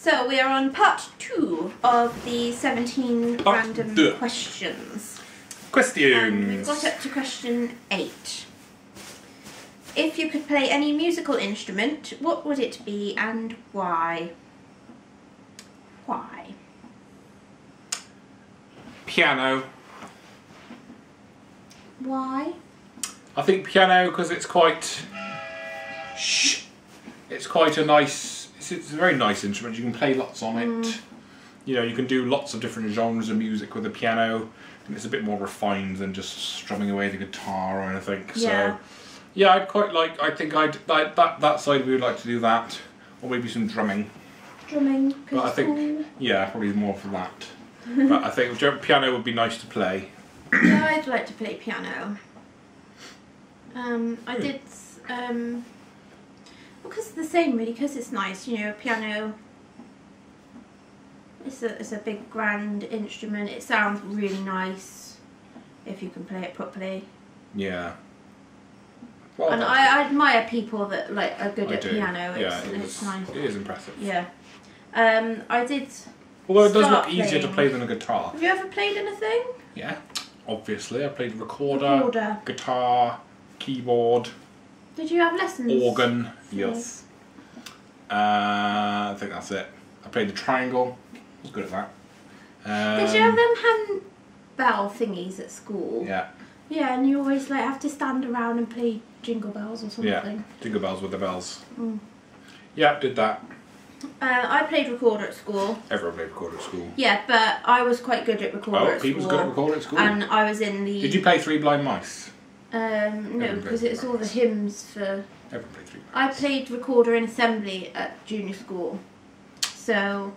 So we are on part 2 of the 17 random questions. Questions. We've got up to question 8. If you could play any musical instrument, what would it be and why? Why? Piano. Why? I think piano because it's quite. It's quite a nice. It's a very nice instrument. You can play lots on it. You know, you can do lots of different genres of music with a piano, and it's a bit more refined than just strumming away the guitar or anything. Yeah. So, yeah, I'd quite like. I think I'd like that side. We would like to do that, or maybe some drumming. Drumming. But I think, cool. yeah, probably more for that. But I think piano would be nice to play. Yeah, I'd like to play piano. I did. Because it's the same really, because it's nice, you know, piano, it's a big grand instrument, it sounds really nice if you can play it properly. Yeah. Well, and I admire people that like are good at do. piano, Yeah, it's nice. It is impressive. Yeah. I did. Although it does look easier to play than a guitar. Have you ever played anything? Yeah, obviously. I played recorder, guitar, keyboard. Did you have lessons? Organ, yes. I think that's it. I played the triangle. I was good at that. Did you have them handbell thingies at school? Yeah. Yeah, and you always like have to stand around and play jingle bells or something. Yeah, jingle bells with the bells. Yeah, did that. I played recorder at school. Everyone played recorder at school. Yeah, but I was quite good at recorder at school. Pete was good at recorder at school. And I was in the... Did you play Three Blind Mice? No, because it's all the hymns for... Everyone played Three Blind I Mice. played recorder in assembly at junior school. So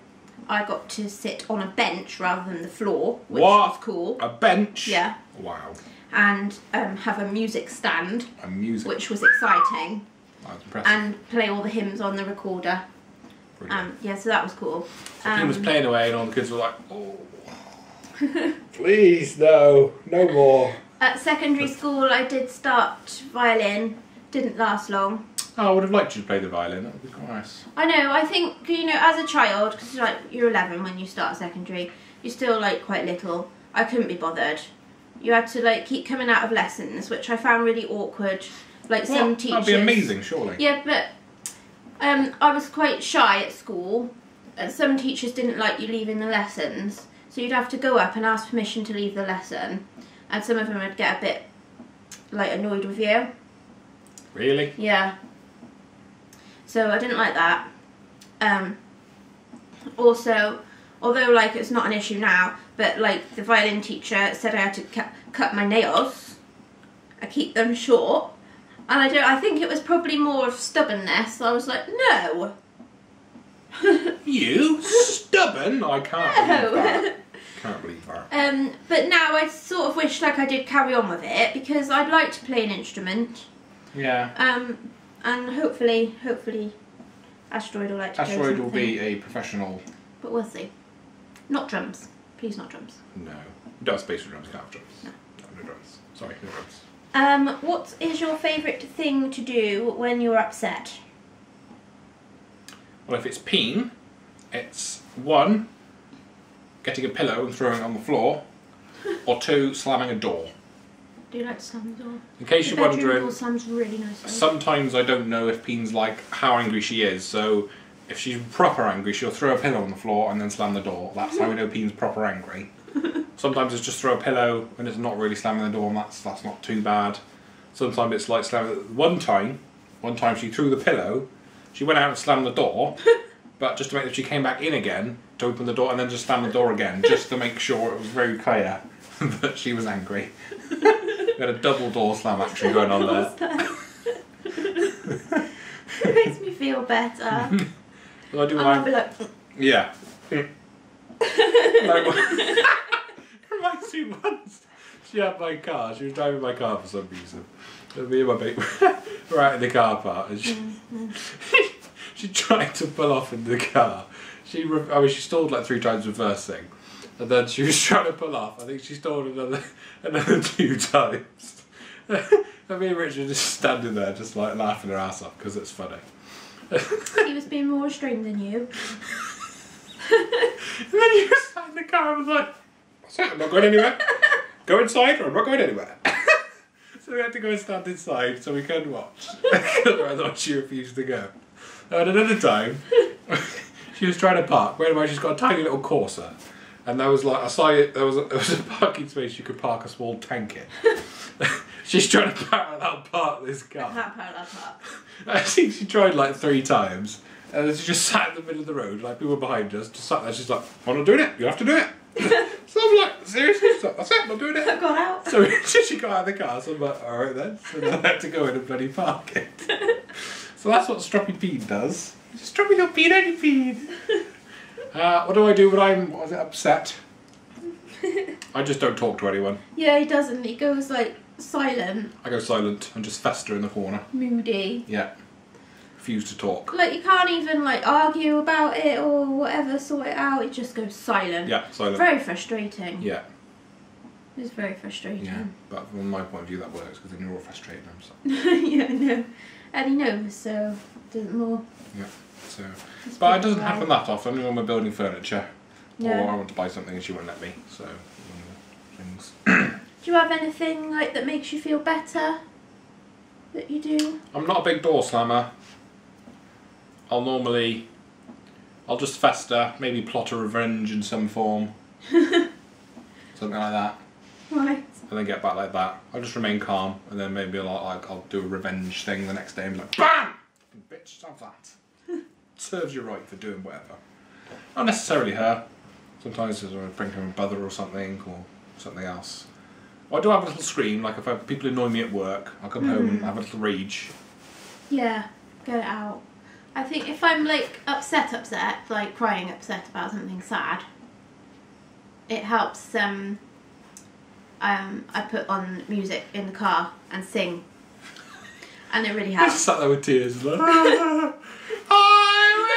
I got to sit on a bench rather than the floor, which was cool. A bench? Yeah. Wow. And have a music stand. A music... Which was exciting. That's impressive. And play all the hymns on the recorder. Yeah, so that was cool. He was playing away and all the kids were like, oh, please, no more. At secondary school I did start violin, didn't last long. Oh, I would have liked you to play the violin, that would be quite nice. I know, I think, you know, as a child, because like, you're 11 when you start secondary, you're still like quite little, I couldn't be bothered. You had to like keep coming out of lessons, which I found really awkward. Like some teachers... That'd be amazing, surely. Yeah, but I was quite shy at school, and some teachers didn't like you leaving the lessons, so you'd have to go up and ask permission to leave the lesson, and some of them would get a bit like annoyed with you. Really? Yeah. So I didn't like that. Also, although like it's not an issue now, but like the violin teacher said I had to cut my nails. I keep them short. And I think it was probably more of stubbornness. I was like, no. You? Stubborn? I can't believe that. Can't believe that. But now I sort of wish like I did carry on with it, because I'd like to play an instrument. Yeah. And hopefully Asteroid will like to Asteroid will be a professional. But we'll see. Not drums. Please, not drums. No. Don't have space for drums, can't have drums. No. No drums. Sorry, no drums. What is your favourite thing to do when you're upset? Well, if it's peeing, it's 1, getting a pillow and throwing it on the floor, or 2, slamming a door. Do you like to slam the door? In case you're wondering, door slams really nicely. Sometimes I don't know if Peen's like how angry she is, so if she's proper angry, she'll throw a pillow on the floor and then slam the door. That's how we know Peen's proper angry. Sometimes it's just throw a pillow when it's not really slamming the door, and that's not too bad. Sometimes it's like slamming. One time she threw the pillow, she went out and slammed the door, but just to make sure she came back in again to open the door and then just slammed the door again, just to make sure it was very clear that she was angry. We had a double door slam action going on there. It makes me feel better. Well, I do I'll be like... Yeah. Reminds me once, she had my car, she was driving my car for some reason. And me and my mate were out in the car park, and she tried to pull off in the car. She stalled like 3 times reversing, and then she was trying to pull off. I think she stalled another 2 times. And me and Richard just standing there, just like laughing her ass off because it's funny. He was being more restrained than you. And then you just sat in the car and was like, that's it, I'm not going anywhere. Go inside or I'm not going anywhere. So we had to go and stand inside so we couldn't watch. Otherwise she refused to go. And another time, she was trying to park. Bear in mind she's got a tiny little Corsa. And there was like, there was a parking space you could park a small tank in. She's trying to parallel park this car. I can't parallel park. I think she tried like 3 times. And then she just sat in the middle of the road, like people behind us, just sat there. She's like, I'm not doing it, you have to do it. So I'm like, seriously? She's like, that's it, I'm not doing it. I've got out. So she got out of the car, so I'm like, alright then. So then I had to go in and bloody park it. So that's what Stroppy Bean does. Stroppy little bean, bean. What do I do when I'm upset? I just don't talk to anyone. Yeah, he doesn't. He goes like silent. I go silent and just fester in the corner. Moody. Yeah. Refuse to talk. Like you can't even like argue about it or whatever, sort it out. It just goes silent. Yeah, silent. Very frustrating. Yeah. It's very frustrating. Yeah, but from my point of view that works because then you're all frustrated. Yeah, I know. And he knows, so does it more. Yeah. So, but it doesn't happen that often. Only when we're building furniture, Yeah. or I want to buy something and she won't let me. So, things. Do you have anything like that makes you feel better? That you do? I'm not a big door slammer. I'll just fester, maybe plot a revenge in some form. Something like that. Right. And then get back like that. I'll just remain calm and then maybe I'll do a revenge thing the next day and be like, BAM! Bitch, have that. Serves you right for doing whatever. Not necessarily her. Sometimes I bring her a brother or something else. I do have a little scream, like if people annoy me at work, I'll come home and have a little rage. Yeah, get it out. I think if I'm like upset, like crying upset about something sad, it helps. I put on music in the car and sing, and it really I helps. just sat there with tears, like, I will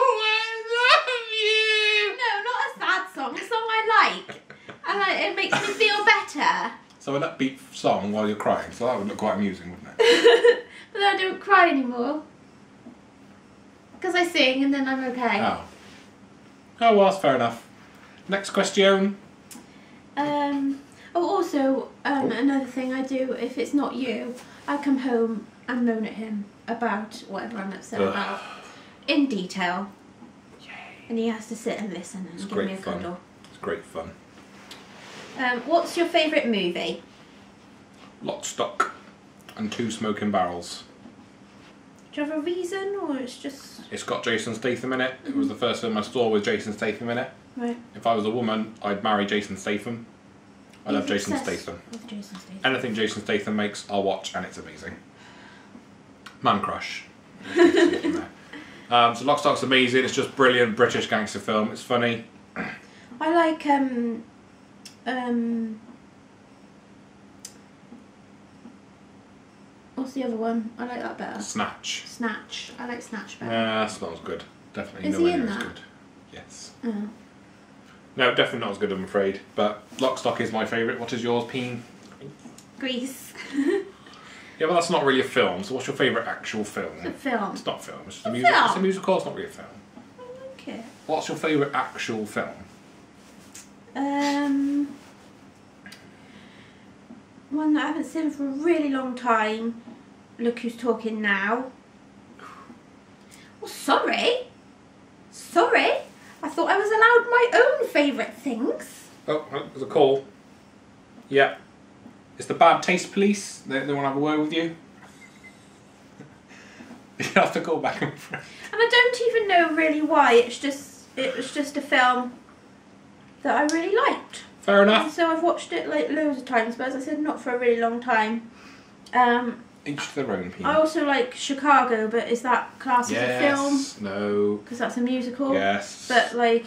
always love you. No, not a sad song. A song I like, and it makes me feel better. So an upbeat song while you're crying, so that would look quite amusing, wouldn't it? But then I don't cry anymore. Because I sing and then I'm okay. Oh. Oh well, that's fair enough. Next question. Another thing I do, if it's not you, I come home and moan at him about whatever I'm upset about. In detail. Yay. And he has to sit and listen and give me a cuddle. It's great fun. What's your favourite movie? Lock, Stock and Two Smoking Barrels. Do you have a reason, or it's just... It's got Jason Statham in it. It was the first film I saw with Jason Statham in it. Right. If I was a woman, I'd marry Jason Statham. I love Jason Statham. With Jason Statham. Anything Jason Statham makes, I'll watch, and it's amazing. Man crush. So Lock, Stock's amazing. It's just brilliant British gangster film. It's funny. I like what's the other one? I like that better. Snatch. Snatch. I like Snatch better. Yeah, that smells good. Definitely. Is nowhere he in near as that? good. Yes. Oh. No, definitely not as good, I'm afraid. But Lock, Stock is my favourite. What is yours, Peen? Grease. Yeah, but that's not really a film. So what's your favourite actual film? It's a film. It's not a film. It's just a A musical. film. It's a musical. It's not really a film. I like it. What's your favourite actual film? One that I haven't seen for a really long time. Look Who's Talking Now. Oh, sorry. Sorry. I thought I was allowed my own favourite things. Oh, there's a call. Yeah. It's the Bad Taste Police. They want to have a word with you. You have to call back. And I don't even know really why. It was just a film that I really liked. Fair And enough. so I've watched it like loads of times, but as I said, not for a really long time. Each to their own, Peen. I also like Chicago, but is that classed as a film? Yes. No. Because that's a musical. Yes. But like,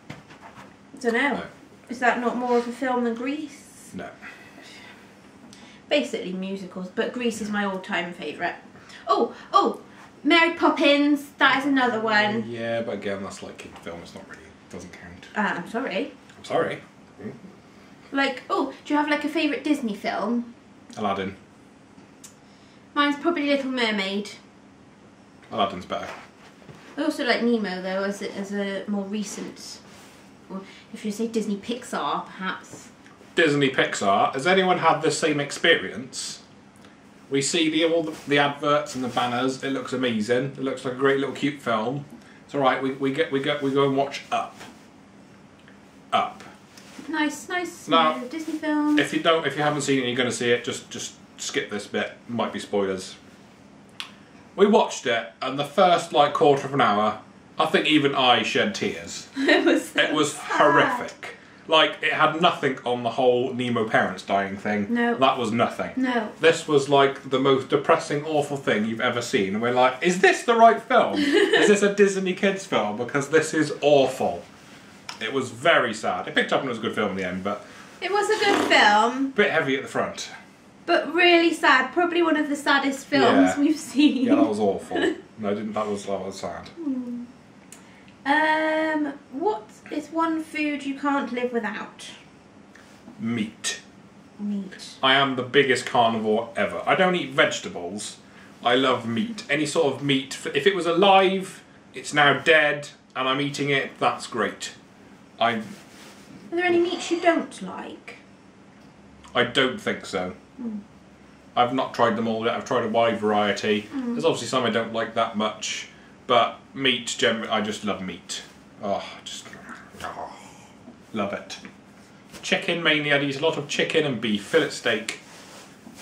I don't know. No. Is that not more of a film than Grease? No. Basically musicals, but Grease is my all-time favourite. Oh, Mary Poppins. That is another one. Yeah, but again, that's like kid film. It's not really. Doesn't count. I'm sorry. I'm sorry. Like, do you have like a favourite Disney film? Aladdin. Mine's probably Little Mermaid. Aladdin's better. I also like Nemo though, as a more recent, or if you say Disney Pixar, perhaps. Disney Pixar. Has anyone had the same experience? We see all the adverts and the banners. It looks amazing. It looks like a great little cute film. It's all right. We go and watch Up. Up. Nice Now, Disney film. If you haven't seen it, and you're going to see it. Just skip this bit. Might be spoilers. We watched it, and the first quarter of an hour, I think even I shed tears. It was horrific. Like, it had nothing on the whole Nemo parents dying thing. No. That was nothing. No. This was like the most depressing, awful thing you've ever seen. And we're like, is this the right film? Is this a Disney kids film? Because this is awful. It was very sad. It picked up and it was a good film in the end, but... It was a good film. Bit heavy at the front. But really sad. Probably one of the saddest films we've seen. Yeah, that was awful. No, that was sad. What is one food you can't live without? Meat. Meat. I am the biggest carnivore ever. I don't eat vegetables. I love meat. Any sort of meat. If it was alive, it's now dead, and I'm eating it, that's great. Are there any meats you don't like? I don't think so. I've not tried them all yet. I've tried a wide variety. There's obviously some I don't like that much, but meat, generally, I just love meat. Love it. Chicken mainly. I'd eat a lot of chicken and beef, fillet steak.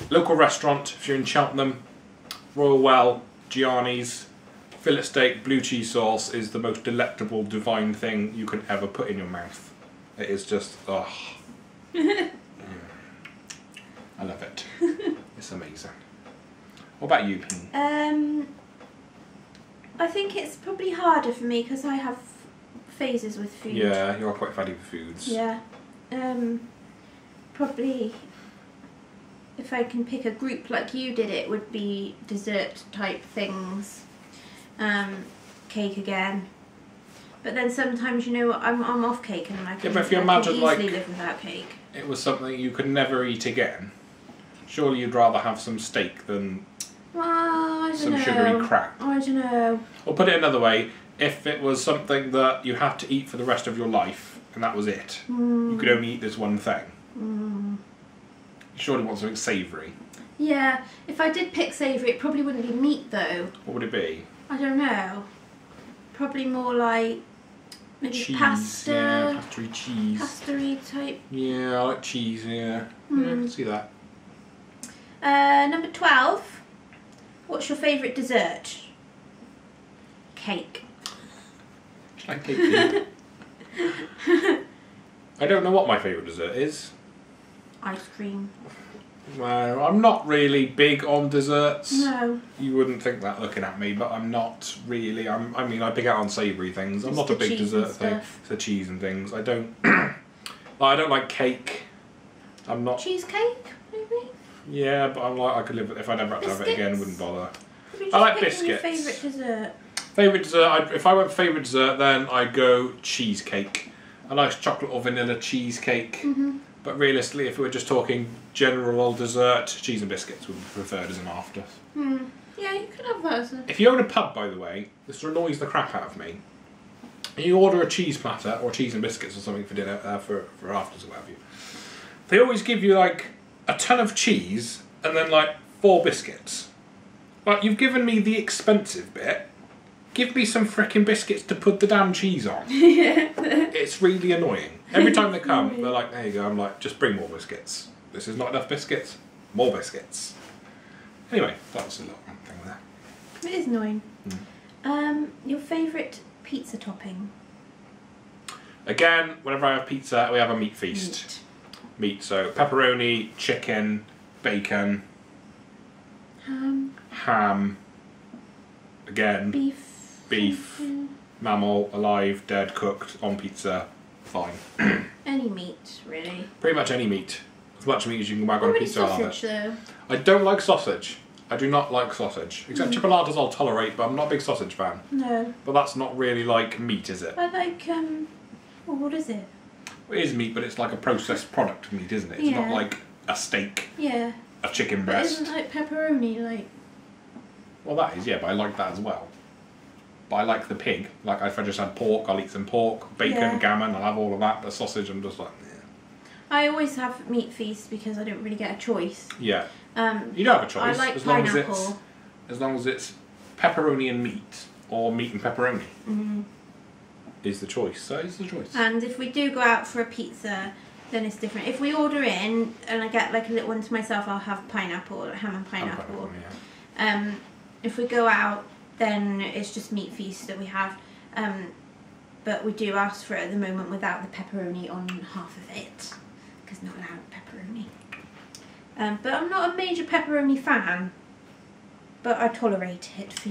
Local restaurant, if you're in Cheltenham, Royal Well, Gianni's. Fillet steak, blue cheese sauce is the most delectable, divine thing you could ever put in your mouth. It is just, I love it. It's amazing. What about you, Ping? I think it's probably harder for me because I have phases with food. Yeah, you are quite fatty with foods. Yeah. Probably, if I can pick a group like you did, it would be dessert type things. Cake again. But then sometimes, I'm off cake and I can, but if you I imagine, can easily live without cake. It was something you could never eat again. Surely you'd rather have some steak than some sugary crap. I don't know. Or put it another way, if it was something that you had to eat for the rest of your life, and that was it, you could only eat this one thing. You surely want something savoury. Yeah, if I did pick savoury, it probably wouldn't be meat though. What would it be? I don't know. Probably more like maybe Cheese, pasta. yeah, pasta-y cheese. Pasta-y type. Yeah, I like cheese, yeah. Yeah, I can see that. Number 12. What's your favourite dessert? Cake. I like cake. I don't know what my favourite dessert is. Ice cream. Well, I'm not really big on desserts. No. You wouldn't think that looking at me, but I'm not really. I pick out on savoury things. I'm It's not a the big cheese dessert and thing. stuff. It's the cheese and things. I don't. I don't like cake. I'm not. Cheesecake, maybe? Yeah, but I'm like I could live if I never had to have it again. Wouldn't bother. Maybe I like just picking your biscuits. favourite dessert. Favourite dessert. If I went favourite dessert, then I'd go cheesecake. A nice chocolate or vanilla cheesecake. But realistically, if we were just talking general old dessert, cheese and biscuits would be preferred as an after. Yeah, you could have that as a... If you own a pub, by the way, this annoys the crap out of me. You order a cheese platter or cheese and biscuits or something for dinner, for afters or whatever. They always give you like a ton of cheese and then like 4 biscuits. Like, you've given me the expensive bit. Give me some frickin' biscuits to put the damn cheese on. It's really annoying. Every time they come, they're like, there you go. I'm like, just bring more biscuits. This is not enough biscuits. More biscuits. Anyway, that was a little thing there. It is annoying. Your favourite pizza topping? Again, whenever I have pizza, we have a meat feast. Meat, so pepperoni, chicken, bacon, ham, again, beef, mammal, alive, dead, cooked, on pizza, fine. Any meat, really. Pretty much any meat. As much meat as you can whack on a Not really pizza, I love sausage, it. though. I don't like sausage. I do not like sausage. Except chipolatas I'll tolerate, but I'm not a big sausage fan. No. But that's not really like meat, is it? I like, well, what is it? It is meat, but it's like a processed product of meat, isn't it? It's not like a steak, Yeah. a chicken But breast. isn't like pepperoni, like... Well, that is, yeah, but I like that as well. But I like the pig. Like if I just had pork, I'll eat some pork, bacon, Yeah. gammon. I'll have all of that. The sausage, I'm just like, I always have meat feast because I don't really get a choice. yeah. You don't have a choice. I like as long pineapple. as it's pepperoni and meat, or meat and pepperoni, is the choice. That is the choice. And if we do go out for a pizza, then it's different. If we order in and I get like a little one to myself, I'll have pineapple, ham and pineapple. Yeah. If we go out, then it's just meat feast that we have. But we do ask for it at the moment without the pepperoni on half of it, because not allowed pepperoni. But I'm not a major pepperoni fan, but I tolerate it for